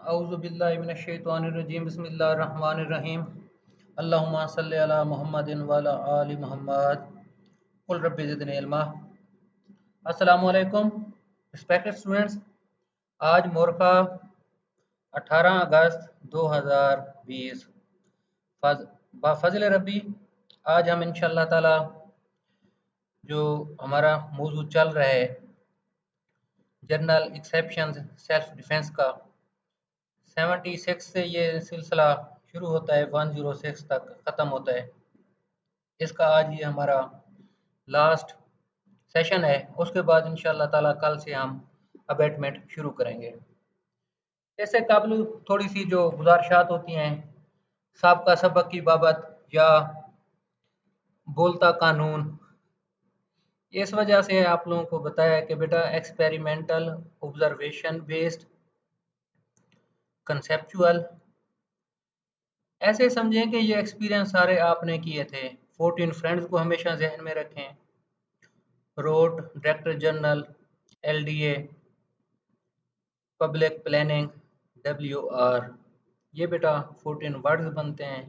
औज़ुबिल्लाहिमिनश्शैतानिर्रजीम बिस्मिल्लाहिर्रहमानिर्रहीम अल्लाहुम्मा सल्लि अला मुहम्मदिन व अला आलि मुहम्मद कुल रब्बि ज़िदनी इल्मा। अस्सलामु अलैकुम रिस्पेक्टेड स्टूडेंट्स। आज मोरखा 18 अगस्त 2020 बाफज़ल रब्बी। आज हम इंशाअल्लाह ताला जो हमारा मौजू चल रहा है जनरल एक्सेप्शंस सेल्फ डिफेंस का 76 से ये सिलसिला शुरू होता है, 106 तक ख़त्म होता है। इसका आज ये हमारा लास्ट सेशन है। उसके बाद इंशाअल्लाह ताला कल से हम अबेटमेंट शुरू करेंगे। जैसे काबिल थोड़ी सी जो गुजारिशात होती हैं साबका सबक की बाबत या बोलता कानून, इस वजह से आप लोगों को बताया कि बेटा एक्सपेरिमेंटल, ऑब्जर्वेशन बेस्ड, कंसेप्चुअल, ऐसे समझें कि ये एक्सपीरियंस सारे आपने किए थे। 14 फ्रेंड्स को हमेशा जहन में रखें। Road, director general, LDA, public planning, WR, ये बेटा 14 वर्ड्स बनते हैं।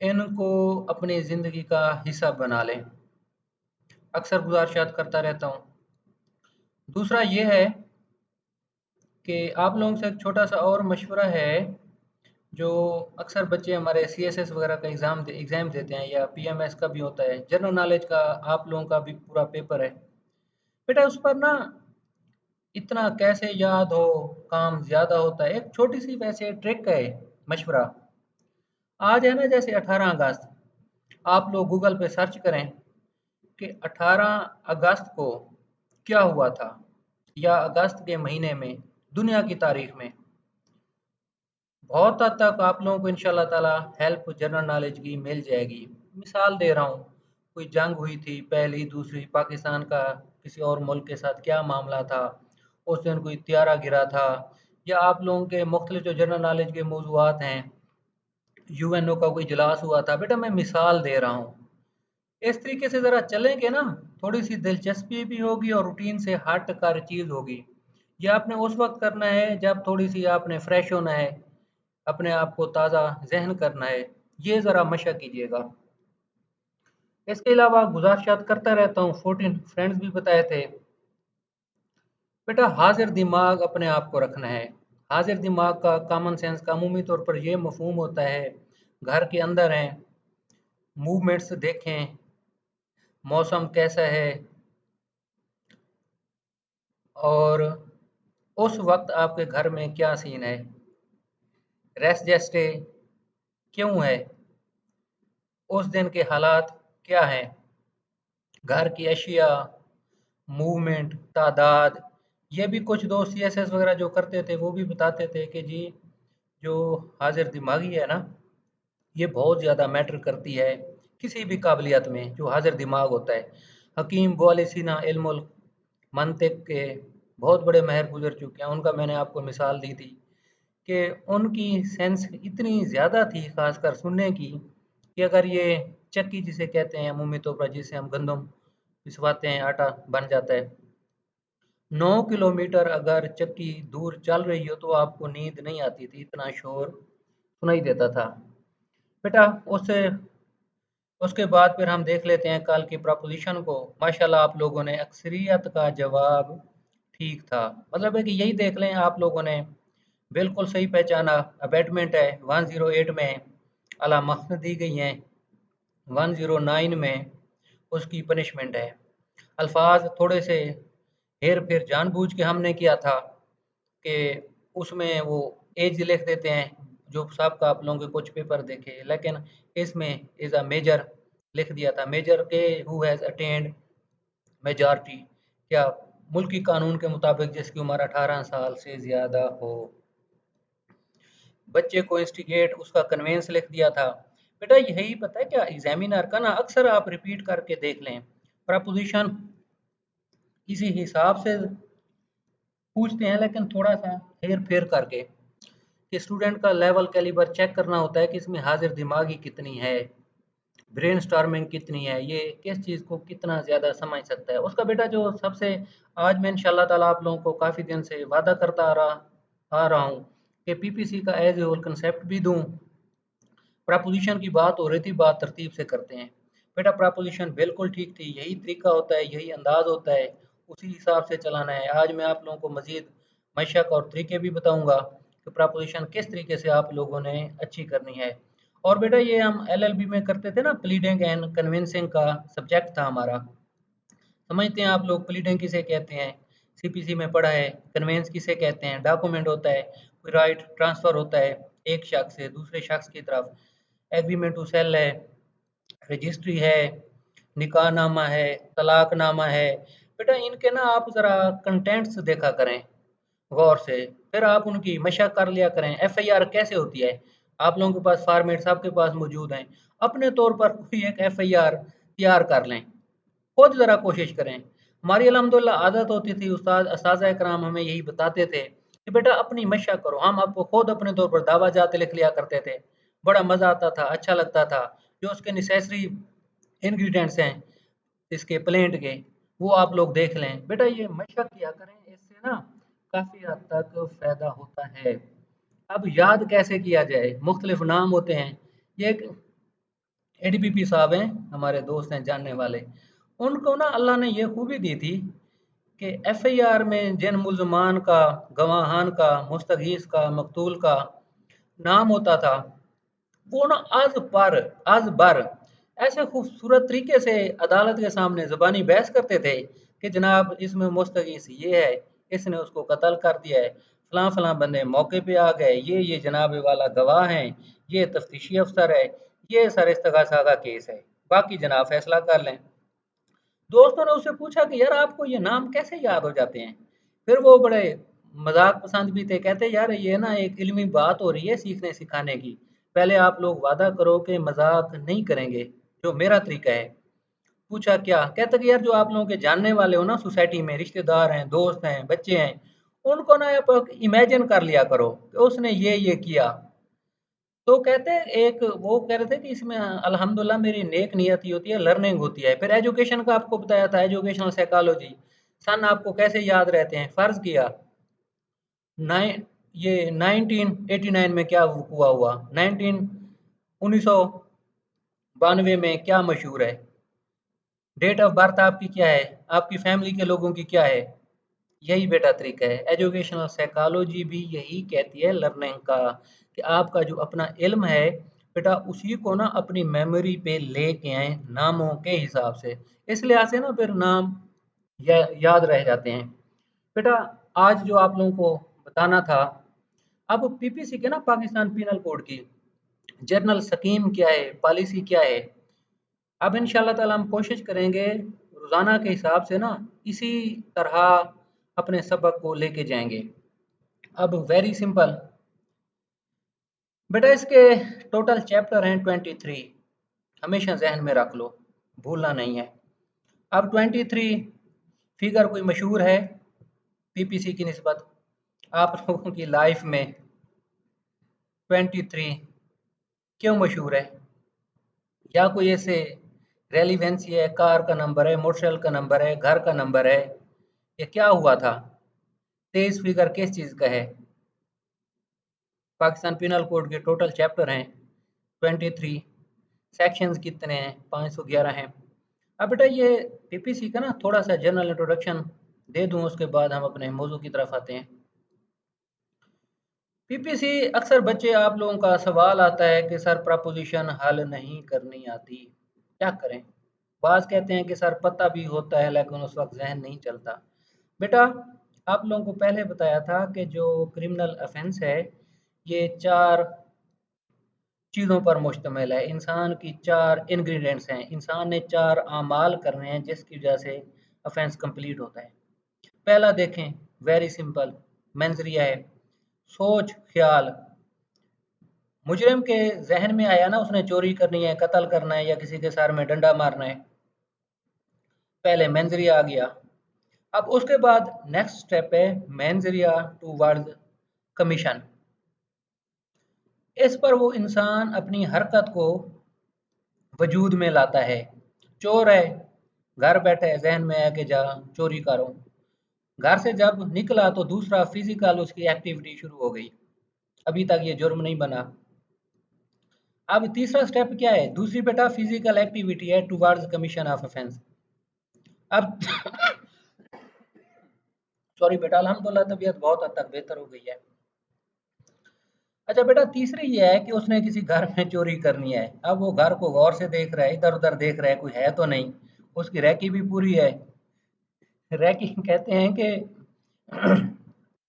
इनको अपनी ज़िंदगी का हिस्सा बना लें। अक्सर गुजारिशात करता रहता हूँ। दूसरा ये है कि आप लोगों से एक छोटा सा और मशवरा है, जो अक्सर बच्चे हमारे सीएसएस वगैरह का एग्ज़ाम देते हैं या पीएमएस का भी होता है, जनरल नॉलेज का आप लोगों का भी पूरा पेपर है। बेटा उस पर ना इतना कैसे याद हो, काम ज़्यादा होता है। एक छोटी सी वैसे ट्रिक है, मशवरा। आज है ना जैसे 18 अगस्त, आप लोग गूगल पे सर्च करें कि 18 अगस्त को क्या हुआ था, या अगस्त के महीने में दुनिया की तारीख में। बहुत हद तक आप लोगों को इंशाल्लाह ताला हेल्प जनरल नॉलेज की मिल जाएगी। मिसाल दे रहा हूँ, कोई जंग हुई थी, पहली दूसरी, पाकिस्तान का किसी और मुल्क के साथ क्या मामला था, उस दिन कोई त्यारा गिरा था, या आप लोगों के मुख्तलिफ जो जनरल नॉलेज के मौजूआत हैं, यूएनओ का कोई इजलास हुआ था। बेटा मैं मिसाल दे रहा हूँ, इस तरीके से ज़रा चलेंगे ना, थोड़ी सी दिलचस्पी भी होगी और रूटीन से हट कर चीज़ होगी। ये आपने उस वक्त करना है जब थोड़ी सी आपने फ्रेश होना है, अपने आप को ताज़ा ज़हन करना है। ये ज़रा मशक कीजिएगा। इसके अलावा गुजारिशात करता रहता हूँ, 14 फ्रेंड्स भी बताए थे। बेटा हाजिर दिमाग अपने आप को रखना है। हाजिर दिमाग का कॉमन सेंस का अमूमी तौर पर ये मफहूम होता है, घर के अंदर हैं, मूवमेंट्स देखें, मौसम कैसा है, और उस वक्त आपके घर में क्या सीन है, रेस्ट जेस्टे क्यों है, उस दिन के हालात क्या हैं, घर की अशिया, मूवमेंट, तादाद। ये भी कुछ दोस्त सीएसएस वगैरह जो करते थे वो भी बताते थे कि जी जो हाजिर दिमागी है ना, ये बहुत ज़्यादा मैटर करती है किसी भी काबिलियत में। जो हाजिर दिमाग होता है, हकीम बुआली सीना इल्मुल मंतिक के बहुत बड़े माहिर गुजर चुके हैं, उनका मैंने आपको मिसाल दी थी कि उनकी सेंस इतनी ज़्यादा थी, खासकर सुनने की, कि अगर ये चक्की जिसे कहते हैं अमूमी तौर पर, जिसे हम गंदम पिसवाते हैं, आटा बन जाता है, 9 किलोमीटर अगर चक्की दूर चल रही हो तो आपको नींद नहीं आती थी, इतना शोर सुनाई देता था। बेटा उससे उसके बाद फिर हम देख लेते हैं कल की प्रपोजिशन को। माशाल्लाह आप लोगों ने अक्सरियत का जवाब ठीक था। मतलब है कि यही देख लें, आप लोगों ने बिल्कुल सही पहचाना। अबेटमेंट है 108 में अलामत दी गई हैं, 109 में उसकी पनिशमेंट है। अल्फाज थोड़े से हेर फेर जानबूझ के हमने किया था कि उसमें वो एज लिख देते हैं, जो सबका आप लोगों के कुछ पेपर देखे, लेकिन इसमें इज़ अ मेजर लिख दिया था। मेजर के हु हैज़ अटेंड मेजॉरिटी, क्या मुल्की कानून के मुताबिक जिसकी उम्र 18 साल से ज़्यादा हो। बच्चे को इंस्टिगेट उसका कन्वेंस लिख दिया था। बेटा यही पता है क्या, एग्जामिनर का ना अक्सर आप रिपीट करके देख लें, प्रपोजिशन इसी हिसाब से पूछते हैं, लेकिन थोड़ा सा हेर फेर करके, कि स्टूडेंट का लेवल कैलिबर चेक करना होता है कि इसमें हाजिर दिमागी कितनी है, ब्रेन स्टॉर्मिंग कितनी है, ये किस चीज़ को कितना ज़्यादा समझ सकता है उसका। बेटा जो सबसे आज मैं इंशाल्लाह ताला आप लोगों को काफ़ी दिन से वादा करता आ रहा हूँ कि पीपीसी का एज ए होल कंसेप्ट भी दूं। प्रपोजिशन की बात हो रही थी, बात तरतीब से करते हैं। बेटा प्रपोजिशन बिल्कुल ठीक थी, यही तरीका होता है, यही अंदाज होता है, उसी हिसाब से चलाना है। आज मैं आप लोगों को मजीद मशक और तरीके भी बताऊंगा कि प्रपोजिशन किस तरीके से आप लोगों ने अच्छी करनी है। और बेटा ये हम एलएलबी में करते थे ना, प्लीडिंग एंड कन्विंसिंग का सब्जेक्ट था हमारा। समझते हैं आप लोग प्लीडिंग किसे कहते हैं, सीपीसी में पढ़ा है। कन्वेंस किसे कहते हैं, डॉक्यूमेंट होता है, कोई राइट ट्रांसफर होता है एक शख्स से दूसरे शख्स की तरफ। एग्रीमेंट टू सेल है, रजिस्ट्री है, निकाहनामा है, तलाकनामा है। बेटा इनके ना आप ज़रा कंटेंट्स देखा करें गौर से, फिर आप उनकी मशक कर लिया करें। एफआईआर कैसे होती है, आप लोगों के पास फॉर्मेट्स आपके पास मौजूद हैं, अपने तौर पर कोई एक एफआईआर तैयार कर लें, खुद ज़रा कोशिश करें। हमारी अल्हम्दुलिल्लाह आदत होती थी, उस्ताद असातिज़ा कराम हमें यही बताते थे कि बेटा अपनी मशक करो। हम आपको खुद अपने तौर पर दावा जाते लिख लिया करते थे, बड़ा मज़ा आता था, अच्छा लगता था। जो उसके नेसेसरी इंग्रेडिएंट्स हैं इसके प्लेंट के, वो आप लोग देख लें। बेटा ये मशक किया करें, इससे ना काफ़ी हद तक फ़ायदा होता है। अब याद कैसे किया जाए, मुख्तलिफ नाम होते हैं। ये एक एडीपीपी साहब हैं, हमारे दोस्त हैं जानने वाले। उनको ना अल्लाह ने ये खूबी दी थी कि एफआईआर में जिन मुल्ज़मान का, गवाहान का, मुस्तगीस का, मकतूल का नाम होता था, वो ना आज बर ऐसे खूबसूरत तरीके से अदालत के सामने ज़बानी बहस करते थे कि जनाब इसमें मुस्तगीस ये है, इसने उसको कत्ल कर दिया है, फलां फलां बंदे मौके पे आ गए, ये जनाब वाला गवाह हैं, ये तफ्तीशी अफसर है, ये सर इस्तगासा का केस है, बाकी जनाब फैसला कर लें। दोस्तों ने उससे पूछा कि यार आपको ये नाम कैसे याद हो जाते हैं। फिर वो बड़े मजाक पसंद भी थे, कहते यार ये ना एक इल्मी बात हो रही है सीखने सिखाने की, पहले आप लोग वादा करो कि मजाक नहीं करेंगे, जो मेरा तरीका है। पूछा क्या, कहता कि यार जो आप लोगों के जानने वाले हो ना सोसाइटी में, रिश्तेदार हैं, दोस्त हैं, बच्चे हैं, उनको ना आप इमेजिन कर लिया करो कि उसने ये किया। तो कहते हैं एक वो कह रहे थे कि इसमें अल्हम्दुलिल्लाह मेरी नेक नियत ही होती है, लर्निंग होती है। फिर एजुकेशन का आपको बताया था, एजुकेशनल साइकोलॉजी, सन आपको कैसे याद रहते हैं, फर्ज किया नाइन ये 1989 में क्या हुआ हुआ, 1992 में क्या मशहूर है, डेट ऑफ बर्थ आपकी क्या है, आपकी फैमिली के लोगों की क्या है। यही बेटा तरीका है, एजुकेशनल साइकोलॉजी भी यही कहती है लर्निंग का, कि आपका जो अपना इल्म है बेटा उसी को ना अपनी मेमोरी पे लेके आए नामों के हिसाब से। इस लिहाज से ना फिर नाम याद रह जाते हैं। बेटा आज जो आप लोगों को बताना था, अब पीपीसी के ना पाकिस्तान पिनल कोड की जर्नल स्कीम क्या है, पॉलिसी क्या है। अब इंशाल्लाह ताला हम कोशिश करेंगे रोज़ाना के हिसाब से ना इसी तरह अपने सबक को लेके जाएंगे। अब वेरी सिंपल बेटा, इसके टोटल चैप्टर हैं 23, हमेशा जहन में रख लो, भूलना नहीं है। अब 23 फिगर कोई मशहूर है पीपीसी की निस्बत आप लोगों की लाइफ में, 23 क्यों मशहूर है, या कोई ऐसे रेलिवेंसी है, कार का नंबर है, मोटरसाइकिल का नंबर है, घर का नंबर है, ये क्या हुआ था, 23 फिगर किस चीज़ का है। पाकिस्तान पिनल कोड के टोटल चैप्टर हैं 23, सेक्शंस कितने हैं, 511 हैं। अब बेटा ये पीपीसी का ना थोड़ा सा जनरल इंट्रोडक्शन दे दूं, उसके बाद हम अपने मौजू की तरफ आते हैं। पीपीसी अक्सर बच्चे आप लोगों का सवाल आता है कि सर प्रपोजिशन हल नहीं करनी आती, क्या करें। बाज कहते हैं कि सर पता भी होता है लेकिन उस वक्त जहन नहीं चलता। बेटा आप लोगों को पहले बताया था कि जो क्रिमिनल ऑफेंस है ये 4 चीज़ों पर मुश्तमिल है, इंसान की 4 इंग्रेडिएंट्स हैं, इंसान ने 4 आमाल करने हैं जिसकी वजह से ऑफेंस कंप्लीट होता है। पहला देखें, वेरी सिंपल, मेंजरिया है, सोच ख्याल। मुजरिम के जहन में आया ना उसने चोरी करनी है, कत्ल करना है या किसी के सर में डंडा मारना है, पहले मेंजरिया आ गया। अब उसके बाद नेक्स्ट स्टेप है मेंजरिया टूवर्ड्स कमीशन। इस पर वो इंसान अपनी हरकत को वजूद में लाता है। चोर है, घर बैठे है, जहन में आया कि जा चोरी करूं, घर से जब निकला तो दूसरा फिजिकल उसकी एक्टिविटी शुरू हो गई, अभी तक ये जुर्म नहीं बना। अब तीसरा स्टेप क्या है? दूसरी बेटा फिजिकल एक्टिविटी है टुवर्ड्स कमीशन ऑफ ऑफेंस। अब सॉरी बेटा, अल्हम्दुलिल्लाह तबीयत बहुत हद तक बेहतर हो गई है। अच्छा बेटा, तीसरी ये है कि उसने किसी घर में चोरी करनी है। अब वो घर को गौर से देख रहा है, इधर उधर देख रहा है, कोई है तो नहीं। उसकी रैकी भी पूरी है। रैकी कहते हैं कि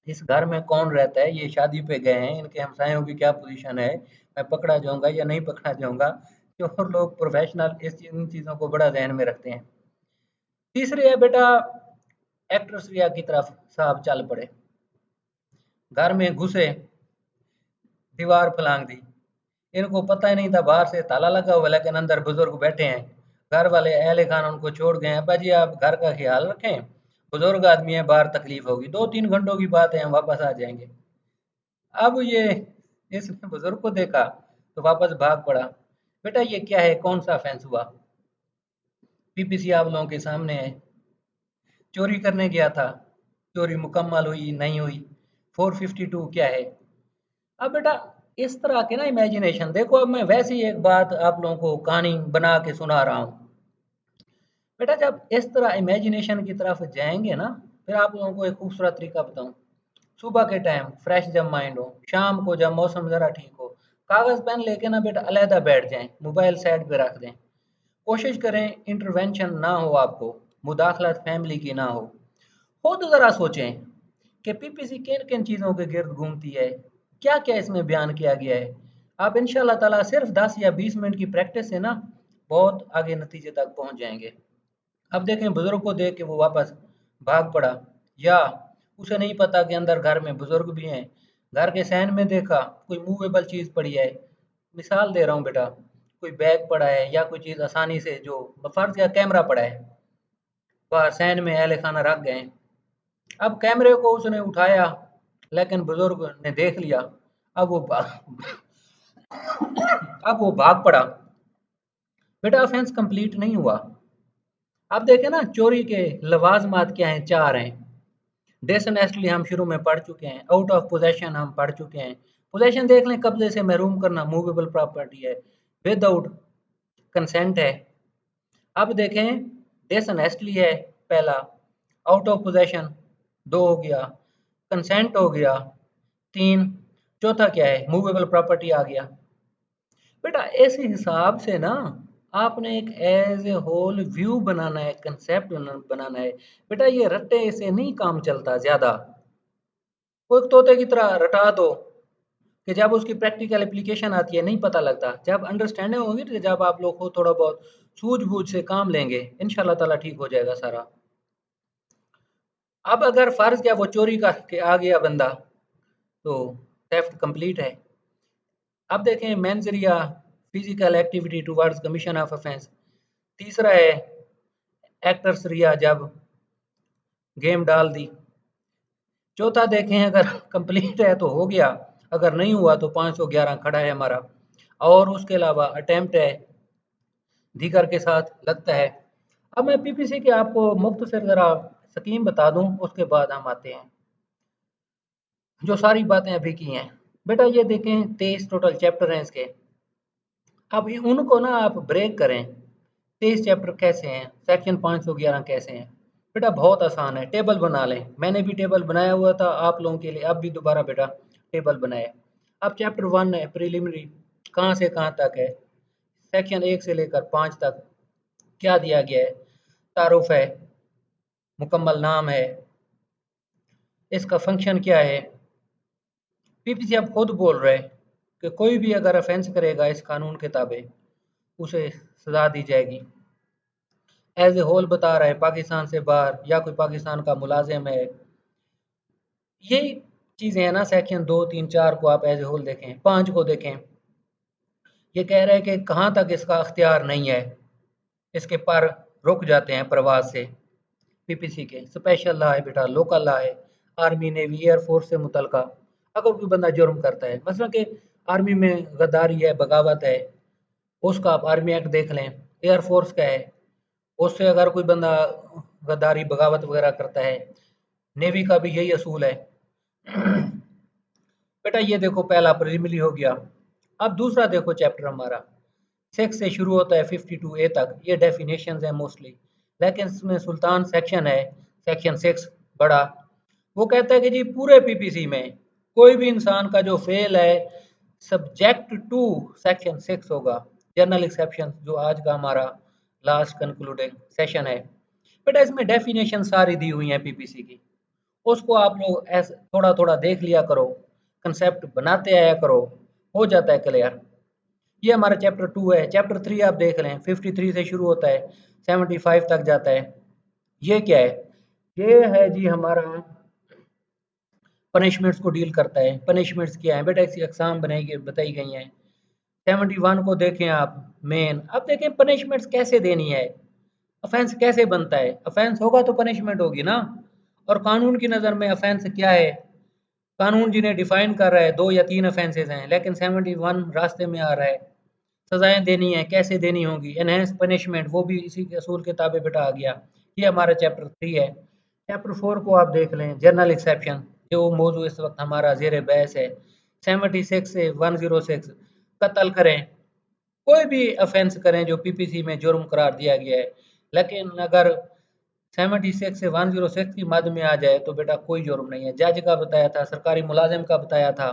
इस घर में कौन रहता है, ये शादी पे गए हैं, इनके हमसायों की क्या पोजीशन है, मैं पकड़ा जाऊंगा या नहीं पकड़ा जाऊंगा। चोर लोग प्रोफेशनल इन चीज़ों को बड़ा ध्यान में रखते हैं। तीसरी है बेटा, एक्ट्रेस रिया की तरफ साहब चल पड़े। घर में घुसे, दीवार फलांग दी। इनको पता ही नहीं था बाहर से ताला लगा हुआ, लेकिन अंदर बुजुर्ग बैठे हैं। घर वाले अहले खान उनको छोड़ गए हैं, बाजी आप घर का ख्याल रखें, बुजुर्ग आदमी है, बाहर तकलीफ होगी, 2-3 घंटों की बात है, हम वापस आ जाएंगे। अब ये इसने बुजुर्ग को देखा तो वापस भाग पड़ा। बेटा ये क्या है, कौन सा ऑफेंस हुआ? पीपीसी आप लोगों के सामने है। चोरी करने गया था, चोरी मुकम्मल हुई नहीं हुई, 452 क्या है? अब बेटा इस तरह के ना इमेजिनेशन देखो, अब मैं वैसे ही एक बात आप लोगों को कहानी बना के सुना रहा हूँ। बेटा जब इस तरह इमेजिनेशन की तरफ जाएंगे ना, फिर आप लोगों को एक खूबसूरत तरीका बताऊं। सुबह के टाइम फ्रेश जब माइंड हो, शाम को जब मौसम ज़रा ठीक हो, कागज़ पेन लेके ना बेटा अलहदा बैठ जाएं, मोबाइल साइड पे रख दें। कोशिश करें इंटरवेंशन ना हो, आपको मुदाखलत फैमिली की ना हो। खुद ज़रा सोचें कि पीपीसी किन किन चीज़ों के गिर्द घूमती है, क्या क्या इसमें बयान किया गया है। आप इंशाल्लाह ताला सिर्फ 10 या 20 मिनट की प्रैक्टिस से ना बहुत आगे नतीजे तक पहुंच जाएंगे। अब देखें बुजुर्ग को देख के वो वापस भाग पड़ा, या उसे नहीं पता कि अंदर घर में बुजुर्ग भी हैं। घर के सहन में देखा कोई मूवेबल चीज़ पड़ी है, मिसाल दे रहा हूँ बेटा, कोई बैग पड़ा है या कोई चीज़ आसानी से जो फर्ज या कैमरा पड़ा है, वह सहन में अहले खाना रख गए। अब कैमरे को उसने उठाया, लेकिन बुजुर्ग ने देख लिया। अब वो अब वो भाग पड़ा। बेटा ऑफेंस कंप्लीट नहीं हुआ। अब देखें ना चोरी के लवाजमात क्या हैं, चार हैं। डिसऑनेस्टली हम शुरू में पढ़ चुके हैं, आउट ऑफ पोजेशन हम पढ़ चुके हैं। पोजेशन देख लें, कब्जे से महरूम करना मूवेबल प्रॉपर्टी है, विदाउट कंसेंट है। अब देखें डिसऑनेस्टली है पहला, आउट ऑफ पोजेशन दो हो गया, कंसेंट हो गया तीन, चौथा क्या है, मूवेबल प्रॉपर्टी आ गया। बेटा इस हिसाब से ना आपने एक एज ए होल व्यू बनाना है, कंसेप्ट बनाना है। बेटा ये रट्टे से नहीं काम चलता ज्यादा, वो एक तोते की तरह रटा दो कि जब उसकी प्रैक्टिकल एप्लीकेशन आती है नहीं पता लगता। जब अंडरस्टैंडिंग होगी तो जब आप लोग को थोड़ा बहुत सूझबूझ से काम लेंगे, इंशाल्लाह ताला ठीक हो जाएगा सारा। अब अगर फर्ज क्या वो चोरी करके आ गया बंदा, तो थेफ्ट कंप्लीट है। अब देखें मेंजरिया physical activity towards commission of offence. तीसरा है एक्टर्स रिया जब गेम डाल दी। चौथा देखें अगर कंप्लीट है तो हो गया, अगर नहीं हुआ तो 511 खड़ा है हमारा। और उसके अलावा अटेम्प्ट है, दीगर के साथ लगता है। अब मैं पीपीसी के आपको मुख्तसर ज़रा स्कीम बता दूं, उसके बाद हम आते हैं जो सारी बातें अभी की हैं। बेटा ये देखें 23 टोटल चैप्टर हैं इसके। अब उनको ना आप ब्रेक करें। 23 चैप्टर कैसे हैं, सेक्शन 511 कैसे हैं? बेटा बहुत आसान है, टेबल बना लें। मैंने भी टेबल बनाया हुआ था आप लोगों के लिए, अब भी दोबारा बेटा टेबल बनाए। अब चैप्टर 1 है प्रिलिमिनरी, कहाँ से कहाँ तक है, सेक्शन 1 से लेकर 5 तक क्या दिया गया है, तारुफ है, मुकम्मल नाम है, इसका फंक्शन क्या है। पीपीसी अब खुद बोल रहे हैं कि कोई भी अगर ऑफेंस करेगा इस कानून के ताबे उसे सजा दी जाएगी। एज ए होल बता रहा है, पाकिस्तान से बाहर या कोई पाकिस्तान का मुलाजिम है, यही चीज़ें हैं ना। सेक्शन 2, 3, 4 को आप एज ए होल देखें, 5 को देखें, ये कह रहे हैं कि कहाँ तक इसका अख्तियार नहीं है, इसके पर रुक जाते हैं प्रवास से। पीपीसी के स्पेशल लॉ है बेटा, लोकल लॉ है, आर्मी नेवी एयरफोर्स से मुतलका। अगर कोई बंदा जुर्म करता है, मसलन कि आर्मी में गद्दारी है, बगावत है, उसका आप आर्मी एक्ट देख लें। एयरफोर्स का है, उससे अगर कोई बंदा गद्दारी बगावत वगैरह करता है। नेवी का भी यही असूल है। बेटा ये देखो पहला प्रिलिमिनरी हो गया। अब दूसरा देखो चैप्टर हमारा 6 से शुरू होता है 52A तक, ये डेफिनेशंस है मोस्टली, लेकिन इसमें सुल्तान सेक्शन है, सेक्शन 6 बड़ा, वो कहता है कि जी पूरे पीपीसी में कोई भी इंसान का जो फेल है सब्जेक्ट टू सेक्शन 6 होगा। जनरल एक्सेप्शन जो आज का हमारा लास्ट कंक्लूडिंग सेशन है, बेटा इसमें डेफिनेशन सारी दी हुई है पीपीसी की, उसको आप लोग ऐसे थोड़ा थोड़ा देख लिया करो, कंसेप्ट बनाते आया करो, हो जाता है क्लियर। ये हमारा चैप्टर 2 है। चैप्टर 3 आप देख लें 53 से शुरू होता है 75 तक जाता है। ये क्या है? ये है जी हमारा पनिशमेंट्स को डील करता है। पनिशमेंट्स क्या है बेटा, इसकी अकसाम बताई गई हैं। 71 को देखें आप मेन। अब देखें पनिशमेंट्स कैसे देनी है, ऑफेंस कैसे बनता है। ऑफेंस होगा तो पनिशमेंट होगी ना। और कानून की नज़र में ऑफेंस क्या है, कानून जिन्हें डिफाइन कर रहा है 2 या 3 ऑफेंसेस हैं, लेकिन 71 रास्ते में आ रहा है। सजाएं देनी है, कैसे देनी होगी, एनहेंस पनिशमेंट, वो भी इसी के असूल के ताबे बेटा आ गया। ये हमारा चैप्टर 3 है। चैप्टर 4 को आप देख लें, जनरल एक्सेप्शन, जो मौजू इस वक्त हमारा जेर बहस है। 76 से 106, कत्ल करें, कोई भी ऑफेंस करें जो पीपीसी में जुर्म करार दिया गया है, लेकिन अगर 76 से 106 की मद में आ जाए तो बेटा कोई जुर्म नहीं है। जज का बताया था, सरकारी मुलाजिम का बताया था,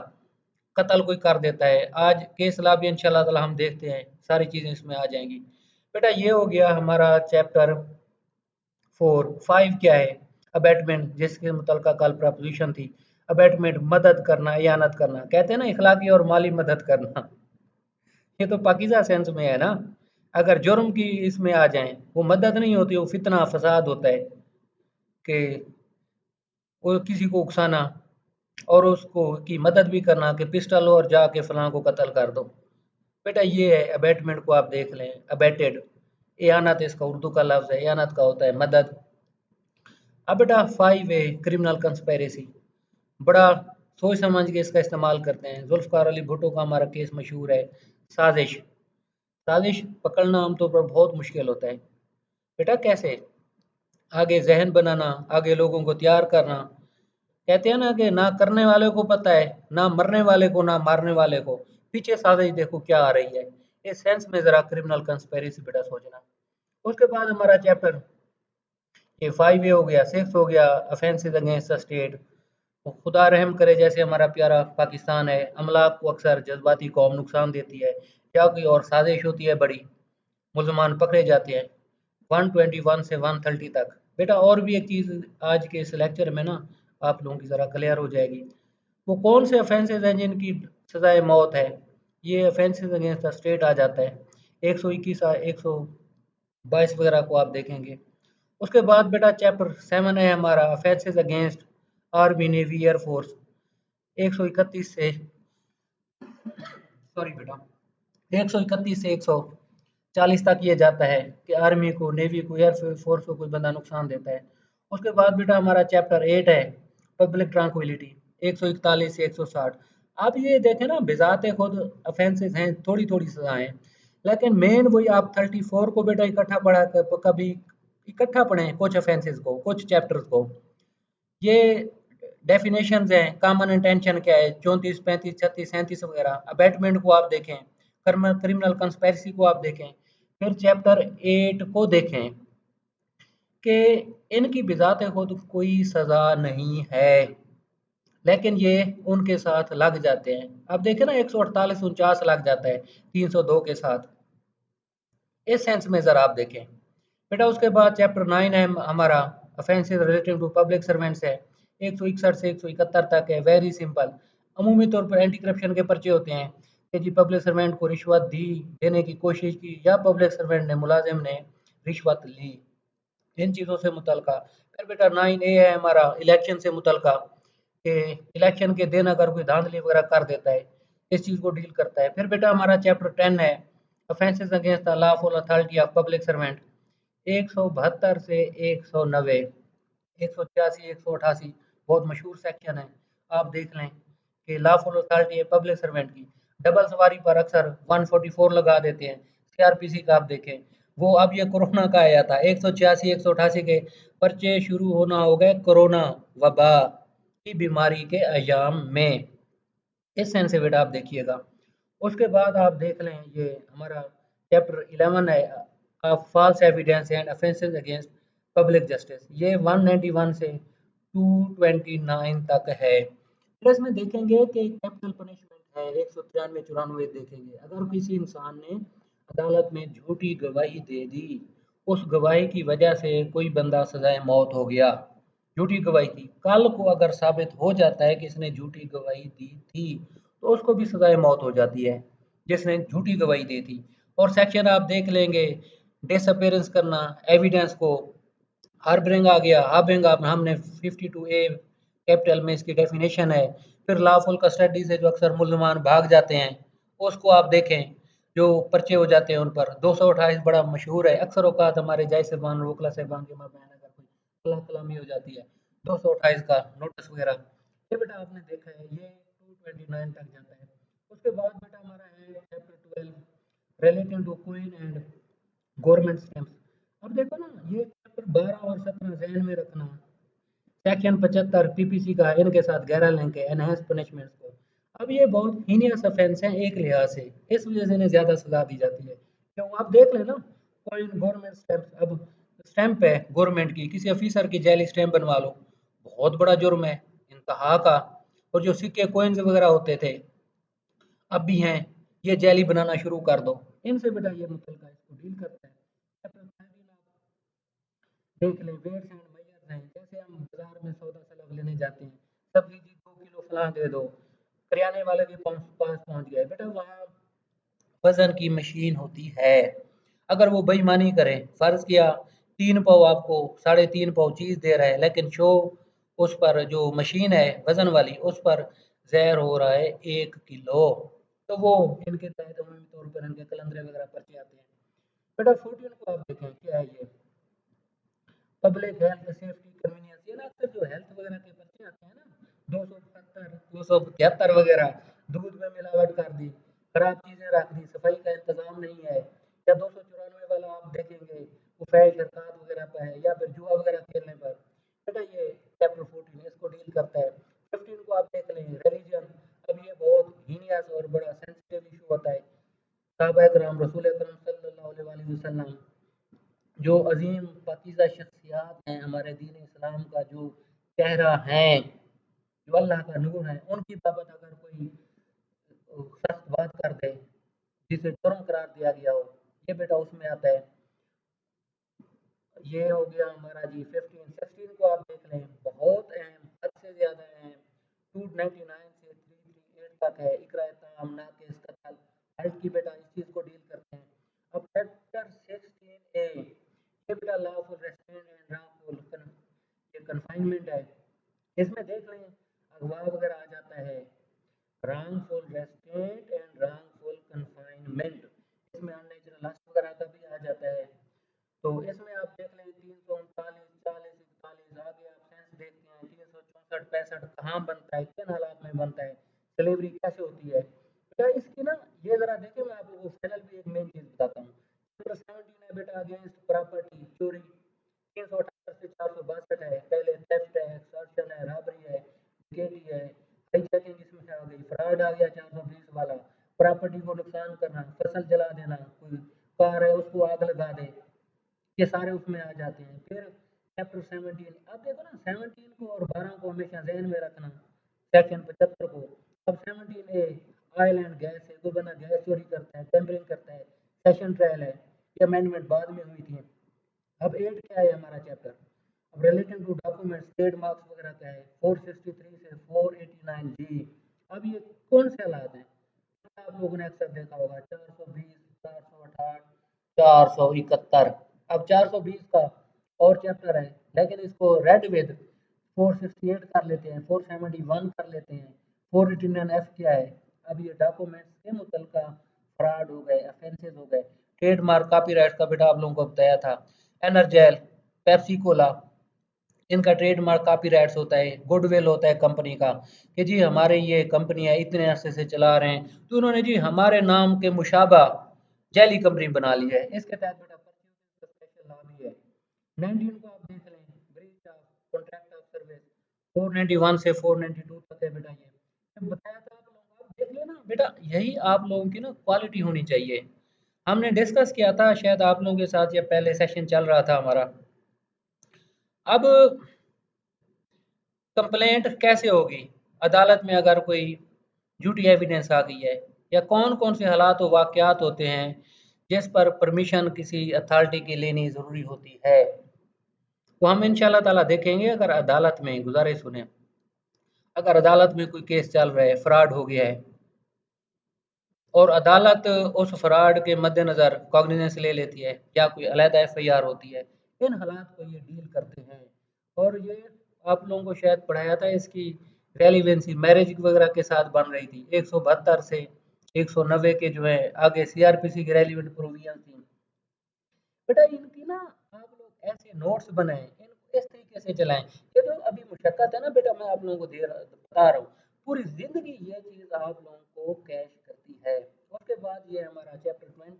कत्ल कोई कर देता है। आज केस ला भी इंशाल्लाह ताला हम देखते हैं, सारी चीज़ें इसमें आ जाएंगी। बेटा ये हो गया हमारा चैप्टर 4। 5 क्या है? अबैटमेंट, जिसके मुतलका कल प्रपोजिशन थी। अबैटमेंट मदद करना, इयानत करना, कहते हैं ना इखलाकी और माली मदद करना। ये तो पाकीज़ा सेंस में है ना। अगर जुर्म की इसमें आ जाएं, वो मदद नहीं होती, वो फितना फसाद होता है कि वो किसी को उकसाना और उसको की मदद भी करना कि पिस्टल और जाके फलां को कत्ल कर दो। बेटा ये है अबैटमेंट को आप देख लें, अबैटेड। एयानत इसका उर्दू का लफ्ज़ है, एयानत का होता है मदद। अब बेटा 5 है क्रिमिनल कंस्पेरेसी, बड़ा सोच समझ के इसका इस्तेमाल करते हैं। जुल्फ़िकार अली भुट्टो का हमारा केस मशहूर है। साजिश, साजिश पकड़ना आमतौर पर बहुत मुश्किल होता है। बेटा कैसे? आगे जहन बनाना, आगे लोगों को तैयार करना। कहते हैं ना कि ना करने वाले को पता है, ना मरने वाले को, ना मारने वाले को, पीछे साजिश देखो क्या आ रही है। इस सेंस में जरा क्रिमिनल कंस्पेरेसी बेटा सोचना। उसके बाद हमारा चैप्टर ये 5 ए हो गया, 6 हो गया ऑफेंसेस अगेंस्ट द स्टेट। तो खुदा रहम करे, जैसे हमारा प्यारा पाकिस्तान है, अमलाक को अक्सर जज्बाती कौम नुकसान देती है या कोई और साजिश होती है बड़ी, मुसलमान पकड़े जाते हैं। 121 से 130 तक। बेटा और भी एक चीज़ आज के इस लेक्चर में ना आप लोगों की ज़रा क्लियर हो जाएगी। वो कौन से ऑफेंसेस हैं जिनकी सज़ाए मौत है, ये ऑफेंसेस अगेंस्ट द स्टेट आ जाता है। 121 122 वगैरह को आप देखेंगे। उसके बाद बेटा चैप्टर 7 है हमारा offences against army navy air force. 131 से सॉरी बेटा 131 से 140 तक ये जाता है कि आर्मी को, नेवी को, एयर फोर्स को कोई बंदा नुकसान देता है। उसके बाद बेटा हमारा चैप्टर 8 है पब्लिक ट्रांक्विलिटी, 141 से 160। आप ये देखें ना, बिजाते खुद ऑफेंसेस हैं, थोड़ी थोड़ी सजाएं हैं, लेकिन मेन वही आप 34 को बेटा इकट्ठा पढ़ा कर कभी इकट्ठा पढ़ें, कुछ ऑफेंसेस को, कुछ चैप्टर्स को। ये डेफिनेशंस हैं, कॉमन इंटेंशन क्या है, 34 35 36 37 वगैरह। अबैटमेंट को आप देखें, क्रिमिनल कंस्पेरेसी को आप देखें, फिर चैप्टर 8 को देखें कि इनकी बिजात खुद कोई सजा नहीं है, लेकिन ये उनके साथ लग जाते हैं। अब देखें ना 148 49 लग जाता है 302 के साथ। इस सेंस में जरा आप देखें बेटा। उसके बाद चैप्टर 9 है हमारा offences relating to public servants है, 161 से 171 तक है। वेरी सिंपल, अमूमी तौर पर एंटी करप्शन के पर्चे होते हैं कि जी पब्लिक सर्वेंट को रिश्वत दी, देने की कोशिश की, या पब्लिक सर्वेंट ने, मुलाजिम ने रिश्वत ली, इन चीज़ों से मुतलका। फिर बेटा 9A है हमारा इलेक्शन से मुतलका कि इलेक्शन के दिन अगर कोई धांधली वगैरह कर देता है, इस चीज़ को डील करता है। फिर बेटा हमारा चैप्टर 10 है offences against the lawful authority of public servant, 172 से 190। 186 188 बहुत मशहूर सेक्शन है, आप देख लें कि लॉफुल अथॉरिटी है पब्लिक सर्वेंट की। डबल सवारी पर अक्सर 144 लगा देते हैं। सीआरपीसी का आप देखें, वो अब ये कोरोना का आया था, 186 188 के पर्चे शुरू होना हो गए कोरोना वबा की बीमारी के अयाम में। इस सेंस से बेटा आप देखिएगा। उसके बाद आप देख लें, ये हमारा चैप्टर 11 है, false evidence and offences against public justice. ये 191 से 229 तक है। फिर इसमें देखेंगे कि कैपिटल पनिशमेंट है 193 94 देखेंगे। अगर किसी इंसान ने अदालत में झूठी गवाही दे दी, उस गवाही की वजह से कोई बंदा सजाए मौत हो गया, झूठी गवाही थी, कल को अगर साबित हो जाता है कि इसने झूठी गवाही दी थी, तो उसको भी सजाए मौत हो जाती है जिसने झूठी गवाही दी थी। और सेक्शन आप देख लेंगे, डिसअपेयरेंस करना एविडेंस को, हार्बरिंग आ गया, हार्बरिंग आप हमने 52A कैपिटल में इसकी डेफिनेशन है। फिर लॉफुल कस्टडी से जो अक्सर मुल्जमान भाग जाते हैं, उसको आप देखें, जो पर्चे हो जाते हैं उन पर। 228 बड़ा मशहूर है, अक्सर औकात हमारे जय साहबान वकला साहबान के माबैन अगर कोई कला कलामी हो जाती है, 228 का नोटिस वगैरह, ये बेटा आपने देखा है, ये 229 तक जाता है। उसके बाद बेटा हमारा है chapter 12 relating to queen and government stamps. अब देखो ना, ये चैप्टर 12 और 17 ध्यान में रखना। सेक्शन 75 पीपीसी का इनके साथ गहरा लिंक है, एनहेंस पनिशमेंट्स को। अब ये बहुत हीनियस ऑफेंस है एक लिहाज से, इस वजह से इन्हें ज़्यादा सजा दी जाती है। क्यों, आप देख लेना, कोई गवर्नमेंट स्टैम्प, अब स्टैम्प है गवर्नमेंट की, किसी ऑफिसर की जाली स्टैम्प बनवा लो, बहुत बड़ा जुर्म है, इंतहा का। और जो सिक्के कोइंस वगैरह होते थे, अब भी हैं, ये जाली बनाना शुरू कर दो, इनसे बेटा ये मुतलका इसको डील करता है। चैप्टर 13 देख लें, वेट्स एंड मेजर्स हैं, जैसे हम बाजार में सौदा सलाह लेने जाते हैं, सब्जी जी 2 किलो फलां दे दो, करियाने वाले के पास पहुंच गया बेटा, वहाँ वजन की मशीन होती है। अगर वो बेईमानी करे, फर्ज किया 3 पाव आपको 3.5 पाव चीज़ दे रहा है, लेकिन शो उस पर जो मशीन है वजन वाली, उस पर जहर हो रहा है 1 किलो, तो वो इनके तहत अमूमी तौर पर इनके कलंदरे वगैरह पर्चे आते हैं। बेटा 14 को आप देखें, क्या है ये, पब्लिक हेल्थ सेफ्टी कन्वीनियंस, ये ना अक्सर जो हेल्थ वगैरह के पर्चे आते हैं ना, 275 वगैरह, दूध में मिलावट कर दी, खराब चीजें रख दी, सफाई का इंतजाम नहीं है, या 294 वाला आप देखेंगे वो फैश हरकत वगैरह पर है, या फिर जुआ वगैरह खेलने पर, बेटा ये चैप्टर 14 इसको डील करता है। 15 को आप देख लें, रिलीजन। अब ये बहुत हीनियस और बड़ा सेंसिटिव इशू होता है। साहबा कराम रसूल अकरम सल्लल्लाहु अलैहि वसल्लम, जो अजीम पाकीज़ा शख्सियात हैं हमारे दीन इस्लाम का जो चेहरा है, जो अल्लाह का नूर है, उनकी बाबत अगर कोई सख्त बात कर दे, जिसे जुर्म करार दिया गया हो, ये बेटा उसमें आता है। ये हो गया हमारा जी 15। 16 को आप देख लें, बहुत अहम, हद से ज़्यादा अहम, 299 से 338 तक है। इकरा ताम नाकिस कत्ल हेल्थ की बेटा इस चीज़ को डील करते हैं। अब चैप्टर 16A, ये बेटा लॉफुल रेस्ट्रेंट एंड रॉन्गफुल ये कन्फाइनमेंट है। इसमें देख लें, अगवा वगैरह आ जाता है, wrongful restraint and wrongful confinement, इसमें अननेचुरल अरेस्ट वगैरह का भी आ जाता है। तो इसमें आप देख लें 339 40 41 आगे आप सेंस देखते हैं, 364 65 कहाँ बनता है, किन हालात में बनता है, डिलीवरी कैसे होती है, बेटा इसकी ना, ये जरा देखिए, मैं आप लोगों को फाइनल भी एक मेन चीज बताता हूँ। चैप्टर 17 है बेटा अगेंस्ट प्रॉपर्टी, चोरी, 378 से 462 है, पहले थेफ्ट है, एक्सटॉर्शन है, रॉबरी है, डकैती है, हाईजैकिंग इसमें से आ गई, फ्रॉड आ गया 420 वाला, प्रॉपर्टी को नुकसान करना, फसल जला देना, कोई कार है उसको आग लगा दे, ये सारे उसमें आ जाते हैं। फिर चैप्टर 17, अब देखो ना, 17 को और 12 को हमेशा जहन में रखना, सेक्शन 75 को। अब 17A ऑयल एंड गैस है, कोई बंदा गैस चोरी करता है, टेम्परिंग करता है, सेशन ट्रायल है, ये अमेंडमेंट बाद में हुई थी। अब 8 क्या है हमारा चैप्टर, अब रिलेटिंग टू डॉक्यूमेंट्स ट्रेडमार्क्स वगैरह क्या है, 463 से 489G। अब ये कौन से हालात हैं, आप लोगों ने अक्सर देखा होगा, 420 468 471। अब 420 का और चैप्टर है, लेकिन इसको रेड विद 468 कर लेते हैं, 471 कर लेते हैं, 489F क्या है। अब ये डॉक्यूमेंट्स के मुतलका फ्रॉड हो गए, ऑफेंसेस हो गए। ट्रेडमार्क कॉपीराइट का बेटा आप लोगों को बताया था, एनर्जेल, पेप्सी कोला, इनका ट्रेडमार्क कॉपीराइट्स होता है, गुडविल होता है कंपनी का, कि जी हमारे ये कंपनी है इतने अरसे से चला रहे हैं, तो उन्होंने जी हमारे नाम के मुशाबा जैली कंपनी बना ली है, इसके तहत बेटा परचेज का स्पेशल लॉ भी है। 19 को आप देख लें, breach of contract of service, 491 से 492 तक है बेटा, ये बताया था आप लोगों को। बेटा यही आप लोगों की ना क्वालिटी होनी चाहिए। हमने डिस्कस किया था शायद आप लोगों के साथ, या पहले सेशन चल रहा था हमारा। अब कंप्लेंट कैसे होगी अदालत में अगर कोई झूठी एविडेंस आ गई है, या कौन कौन से हालात और वाकयात होते हैं जिस पर परमिशन किसी अथॉरिटी की लेनी ज़रूरी होती है। तो हम इंशाल्लाह ताला देखेंगे। अगर अदालत में गुजारिश सुने, अगर अदालत में कोई केस चल रहा है, फ्रॉड हो गया है, और अदालत उस फ्रॉड के मद्देनज़र कॉग्निजेंस ले लेती है, या कोई अलहदा एफआईआर होती है, इन हालात को ये डील करते हैं। और ये आप लोगों को शायद पढ़ाया था, इसकी रेलिवेंसी मैरिज वगैरह के साथ बन रही थी। 172 से 190 के जो है आगे सीआरपीसी की रेलिवेंट प्रोविजन थी। बेटा इनकी ना आप लोग ऐसे नोट्स बनाएं, इनको इस तरीके से चलाएं। ये जो अभी मुशक्कत है ना बेटा, मैं आप लोगों को बता रहा हूँ, पूरी जिंदगी ये चीज आप लोगों को कैश करती है। उसके बाद ये हमारा chapter 20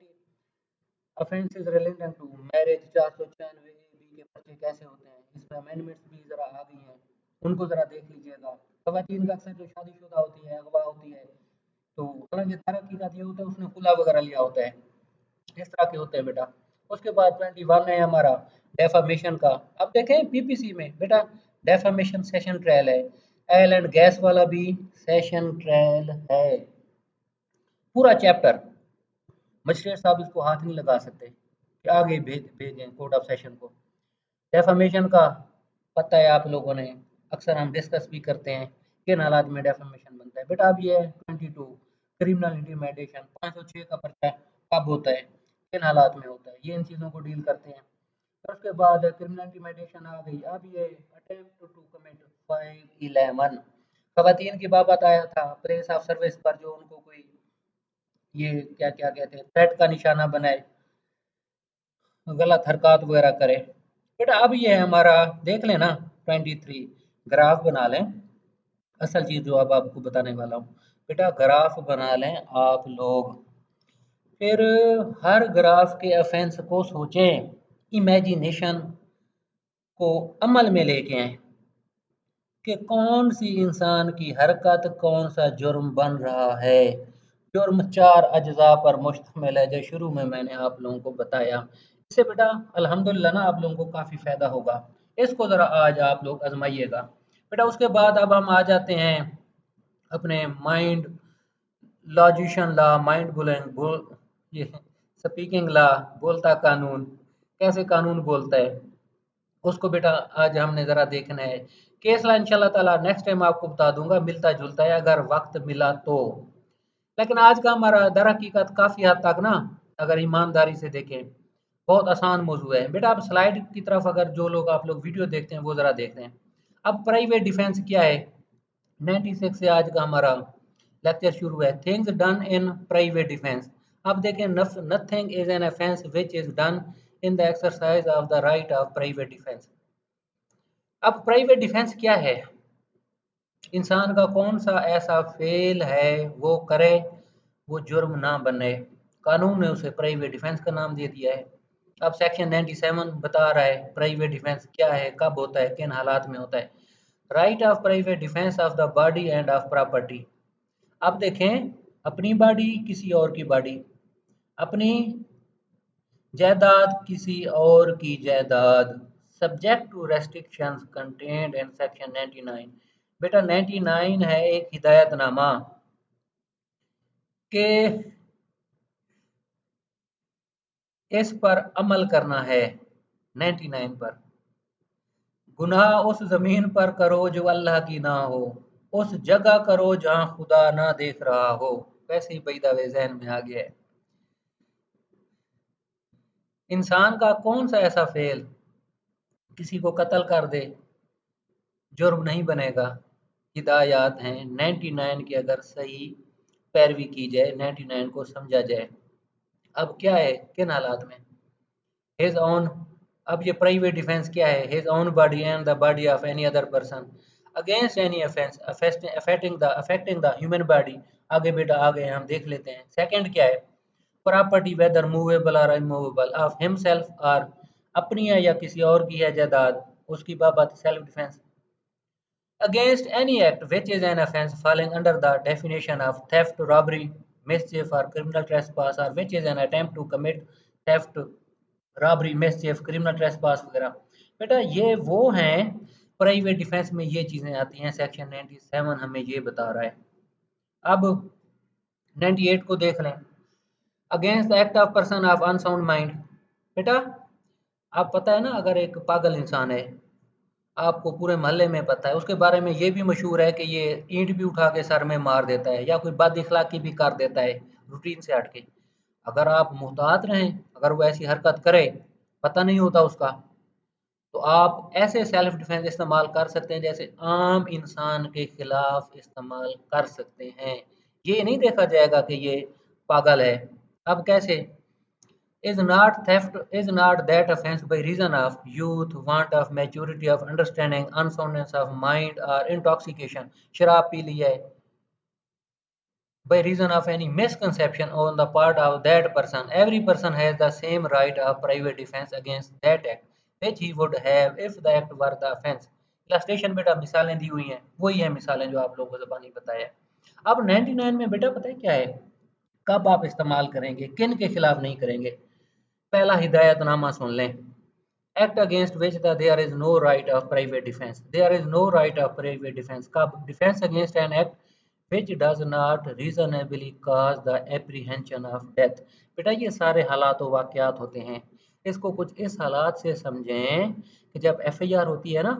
offences related to marriage, 496 B के पर्चे कैसे होते हैं, इसमें अमेंडमेंट्स भी जरा आ गई हैं, उनको जरा देख लीजिएगा। खवातीन का अक्सर जो शादीशुदा होती है, अगवा होती है, तो हालांकि धारा की ये होता है उसने खुला वगैरह लिया होता है, इस तरह के होते हैं बेटा। उसके बाद 21 है हमारा डेफामेशन का। अब देखें पीपीसी में बेटा डेफामेशन सेशन ट्रायल है, ऑयल एंड गैस वाला भी सेशन ट्रायल है, पूरा चैप्टर। मजिस्ट्रेट साहब इसको हाथ नहीं लगा सकते कि आगे भेजें कोर्ट ऑफ सेशन को। डेफामेशन का पता है आप लोगों ने, अक्सर हम डिस्कस भी करते हैं किन हालात में डेफामेशन बनता है। बेटा अब ये है 22 क्रिमिनल इंटीमिडेशन, 506 का पर्चा कब होता है, किन हालात में होता है, ये इन चीज़ों को डील करते हैं। फिर उसके बाद क्रिमिनल इंटीमिडेशन आ गई। अब ये अटेम्प्ट टू कमिट 511 खवातीन की बाबत आया था, प्लेस ऑफ सर्विस पर जो उनको कोई ये क्या क्या कहते हैं थ्रेट का निशाना बनाए, गलत हरकत वगैरह करे। बेटा अब ये है हमारा, देख लें ना 23 ग्राफ बना लें। असल चीज़ जो अब आपको बताने वाला हूँ बेटा, ग्राफ बना लें आप लोग, फिर हर ग्राफ के ऑफेंस को सोचें, इमेजिनेशन को अमल में लेके आए कि कौन सी इंसान की हरकत कौन सा जुर्म बन रहा है। जुर्म 4 अज्जा पर मुश्तमिल है जो शुरू में मैंने आप लोगों को बताया। इससे बेटा अल्हम्दुलिल्लाह ना आप लोगों को काफ़ी फ़ायदा होगा। इसको ज़रा आज आप लोग आजमाइएगा। बेटा उसके बाद अब हम आ जाते हैं अपने mind logician law, mind bullying ये स्पीकिंग लॉ, बोलता कानून, कैसे कानून बोलता है, उसको बेटा आज हमने ज़रा देखना है। केस ला इंशाल्लाह ताला नेक्स्ट टाइम आपको बता दूंगा, मिलता जुलता है अगर वक्त मिला तो। लेकिन आज का हमारा दर हकीकत काफ़ी हद तक ना, अगर ईमानदारी से देखें, बहुत आसान मौजू है। बेटा आप स्लाइड की तरफ अगर जो लोग आप लोग वीडियो देखते हैं वो ज़रा देखते हैं। अब प्राइवेट डिफेंस क्या है, 96 से आज का हमारा लेक्चर शुरू है। Things done in private defence. अब देखें, nothing is an offence which is done in the exercise of the right of private defence. अब प्राइवेट डिफेंस क्या है, इंसान का कौन सा ऐसा फेल है वो करे वो जुर्म ना बने, कानून ने उसे प्राइवेट डिफेंस का नाम दे दिया है। अब सेक्शन 97 बता रहा है प्राइवेट डिफेंस क्या है, कब होता है, किन हालात में होता है। Right of private defence of the body end of property. अब देखें, अपनी बॉडी किसी और की बॉडी, अपनी जायदाद किसी और की जायदाद, subject to restrictions contained in section 99। बेटा 99 है एक हिदायतनामा के इस पर अमल करना है। 99 पर, गुनाह उस ज़मीन पर करो जो अल्लाह की ना हो, उस जगह करो जहाँ खुदा ना देख रहा हो। वैसे ही पैदा ज़हन में आ गया है। इंसान का कौन सा ऐसा फेल किसी को कत्ल कर दे, जुर्म नहीं बनेगा। हिदायत हैं 99 की, अगर सही पैरवी की जाए, 99 को समझा जाए। अब क्या है, किन हालात में हिज ओन, अब ये प्राइवेट डिफेंस क्या है, his own body and the body of any other person against any offence affecting the human body. आगे बेटा आगे हम देख लेते हैं। सेकंड क्या है, प्रॉपर्टी वेदर मूवेबल और इमूवेबल ऑफ हिमसेल्फ और, अपनी है या किसी और की है जायदाद, उसकी बाबत self defence. against any act which is an offence falling under the definition of theft, robbery, mischief, or criminal trespass, or which is an attempt to commit theft, robbery, मिसचिफ, criminal trespass वगैरह। बेटा ये वो हैं, private defence में ये चीज़ें आती हैं। सेक्शन 97 हमें ये बता रहा है। अब 98 को देख लें, against the act of person of unsound mind. बेटा आप पता है ना, अगर एक पागल इंसान है, आपको पूरे मोहल्ले में पता है, उसके बारे में ये भी मशहूर है कि ये ईंट भी उठा के सर में मार देता है या कोई बद इखलाकी भी कर देता है रूटीन से हट के। अगर आप मुहतात रहें, अगर वो ऐसी हरकत करे, पता नहीं होता उसका, तो आप ऐसे सेल्फ डिफेंस इस्तेमाल कर सकते हैं जैसे आम इंसान के खिलाफ इस्तेमाल कर सकते हैं। ये नहीं देखा जाएगा कि ये पागल है। अब कैसे? is not that offense by reason of youth, want of maturity of understanding, unsoundness of mind or intoxication, शराब पी ली है, by reason of any misconception on the part of that person. Every person has the same right of private defense against that act, which he would have if the act were the offense. Illustration बेटा मिसालें दी हुई हैं, वही है मिसालें जो आप लोगों को ज़बानी बताया। अब 99 में बेटा पता है क्या है, कब आप इस्तेमाल करेंगे, किन के खिलाफ नहीं करेंगे। पहला हिदायतनामा सुन लें, act against which there is no right of private defence. There is no right of private defence कब? Defence against an act which does not reasonably cause the apprehension of death। बेटा ये सारे हालात व वाक़यात होते हैं, इसको कुछ इस हालात से समझें कि जब एफआईआर होती है ना,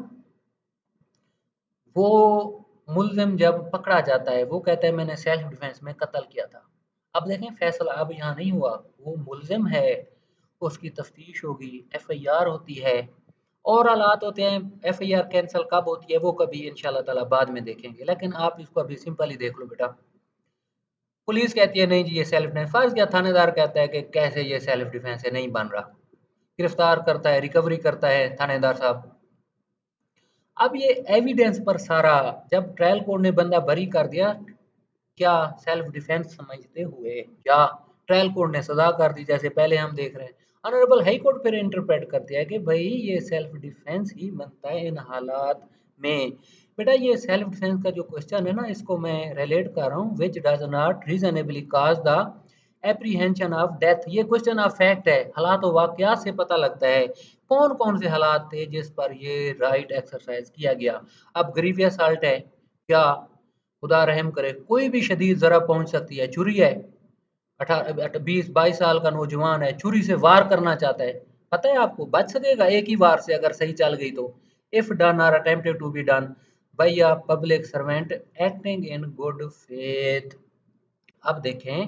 वो मुल्जिम जब पकड़ा जाता है, वो कहता है मैंने सेल्फ डिफेंस में कत्ल किया था। अब देखें फैसला अब यहाँ नहीं हुआ, वो मुल्जिम है, उसकी तफ्तीश होगी, एफआईआर होती है, और हालात होते हैं। एफआईआर कैंसिल कब होती है वो कभी इंशाल्लाह ताला बाद में देखेंगे, लेकिन आप इसको अभी सिंपल ही देख लो बेटा। पुलिस कहती है नहीं जी ये सेल्फ डिफेंस, फर्ज क्या, थानेदार कहता है कि कैसे ये सेल्फ डिफेंस है, नहीं बन रहा, गिरफ्तार करता है, रिकवरी करता है थानेदार साहब। अब ये एविडेंस पर सारा, जब ट्रायल कोर्ट ने बंदा बरी कर दिया, क्या सेल्फ डिफेंस समझते हुए, या ट्रायल कोर्ट ने सजा कर दी जैसे पहले हम देख रहे हैं, ऑनरेबल हाई कोर्ट फिर इंटरप्रेट कर दिया कि भाई ये सेल्फ डिफेंस ही बनता है इन हालात में। बेटा ये सेल्फ डिफेंस का जो क्वेश्चन है ना, इसको मैं रिलेट कर रहा हूँ, विच does not reasonably cause the apprehension of death. ये क्वेश्चन ऑफ फैक्ट है, हालात और वाकयात से पता लगता है कौन कौन से हालात थे जिस पर ये राइट एक्सरसाइज किया गया। अब ग्रीवियस हाल्ट है, क्या खुदा रहम करे कोई भी शदीद ज़रा पहुंच सकती है, चोरी है, 20-22 साल का नौजवान है, छुरी से वार करना चाहता है, पता है आपको बच सकेगा एक ही वार से अगर सही चल गई तो। इफ डन और attempted to be done by a public servant acting in good faith. अब देखें,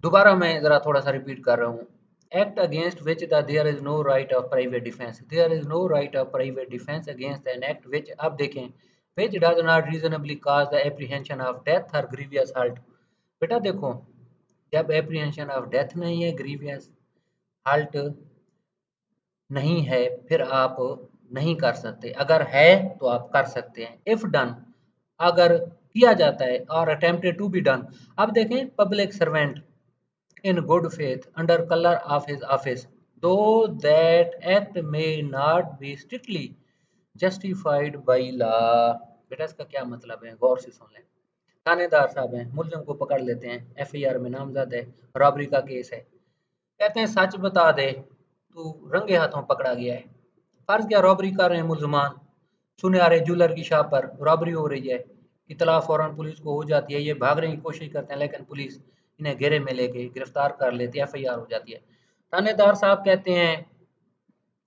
दोबारा मैं जरा थोड़ा सा रिपीट कर रहा हूँ, act against which there is no right of private defence, there is no right of private defence against an act which, अब देखें, which does not reasonably cause the apprehension of death और grievous hurt. बेटा देखो, जब apprehension of death नहीं है, grievous halt नहीं है, फिर आप नहीं कर सकते, अगर है तो आप कर सकते हैं। इफ डन, अगर किया जाता है, और अटेम्प्टेड टू बी डन। अब देखें, public servant in good faith under colour of his office though that act may not be strictly justified by law. बेटा इसका क्या मतलब है, गौर से सुन लें। थानेदार साहब हैं, मुलजिम को पकड़ लेते हैं, एफआईआर में नामजद है, रॉबरी का केस है, कहते हैं सच बता दे, तू रंगे हाथों पकड़ा गया है। फर्ज क्या, रॉबरी कर रहे हैं मुलजमान, सुनहरे ज्वेलर की शॉप पर रॉबरी हो रही है, इतला फौरन पुलिस को हो जाती है, ये भागने की कोशिश करते हैं, लेकिन पुलिस इन्हें घेरे में लेके गिरफ्तार कर लेती है, एफआईआर हो जाती है। थानेदार साहब कहते हैं